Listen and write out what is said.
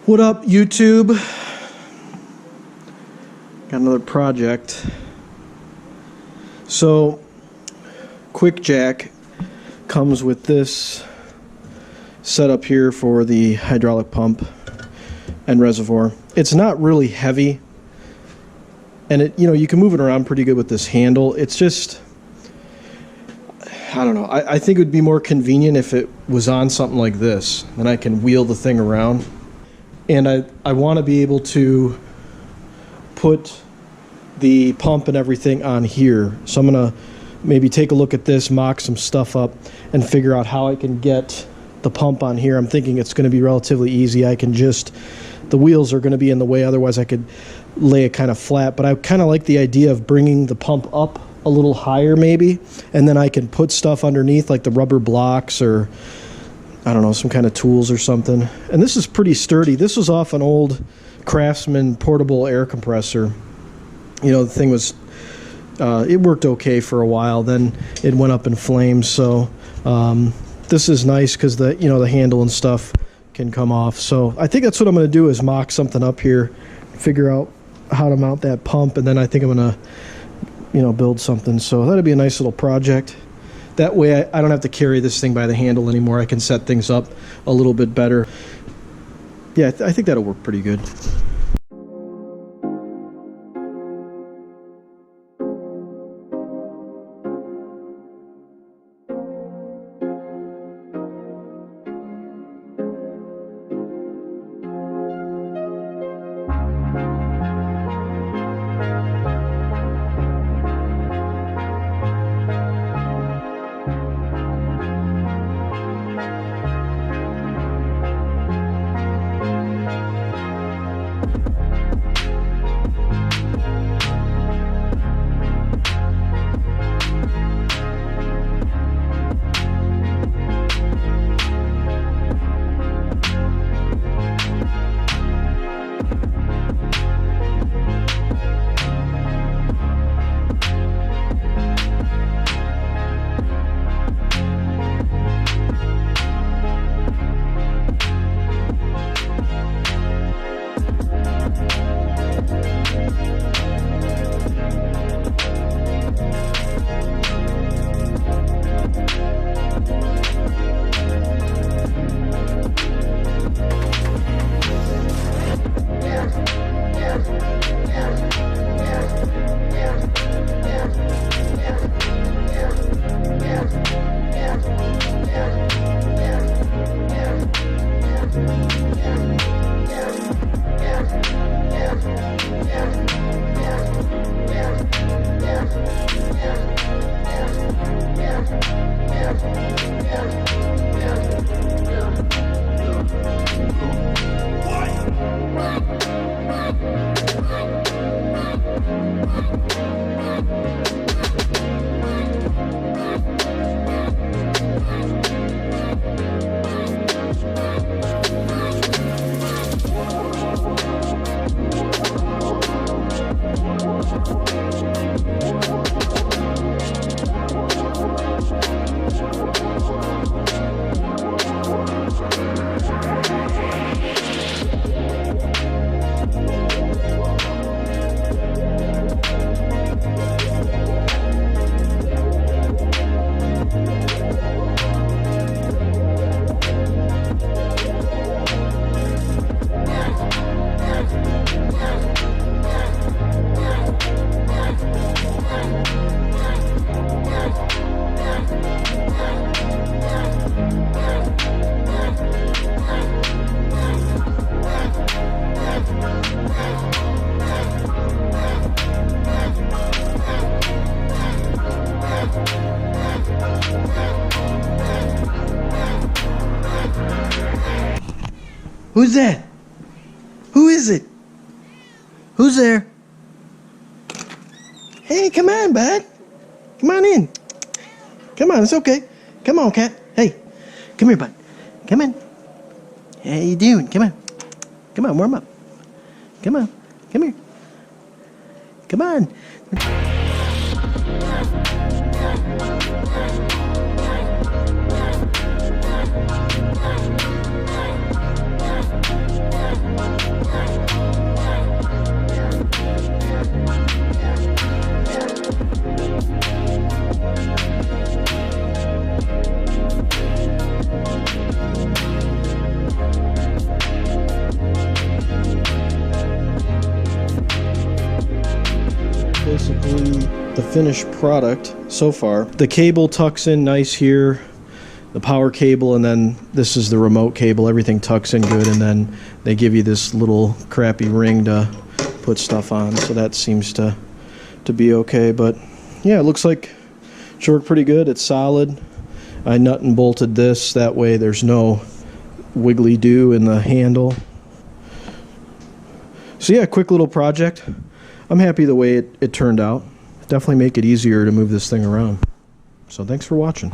What up, YouTube? Got another project. So, QuickJack comes with this setup here for the hydraulic pump and reservoir. It's not really heavy, and you can move it around pretty good with this handle. It's just, I don't know. I think it would be more convenient if it was on something like this. Then I can wheel the thing around. And I want to be able to put the pump and everything on here. So I'm going to maybe take a look at this, mock some stuff up, and figure out how I can get the pump on here. I'm thinking it's going to be relatively easy. I can just, the wheels are going to be in the way, otherwise I could lay it kind of flat. But I kind of like the idea of bringing the pump up a little higher maybe, and then I can put stuff underneath like the rubber blocks or I don't know, some kind of tools or something. And this is pretty sturdy. This was off an old Craftsman portable air compressor. You know, the thing was, it worked okay for a while. Then it went up in flames. So this is nice because the handle and stuff can come off. So I think that's what I'm going to do is mock something up here, figure out how to mount that pump, and then I think I'm going to, build something. So that'll be a nice little project. That way I don't have to carry this thing by the handle anymore. I can set things up a little bit better. Yeah, I think that'll work pretty good. Who's that? Who is it? Who's there? Hey, come on, bud. Come on in. Come on, it's okay. Come on, cat. Hey, come here, bud. Come in. How you doing? Come on. Come on, warm up. Come on. Come here. Come on. finished product so far. The cable tucks in nice here, the power cable, and then this is the remote cable. Everything tucks in good, and then they give you this little crappy ring to put stuff on, so that seems to be okay. But yeah, it looks like it should work pretty good. It's solid. I nut and bolted this, that way there's no wiggly do in the handle. So yeah, quick little project. I'm happy the way it turned out. Definitely make it easier to move this thing around. So thanks for watching.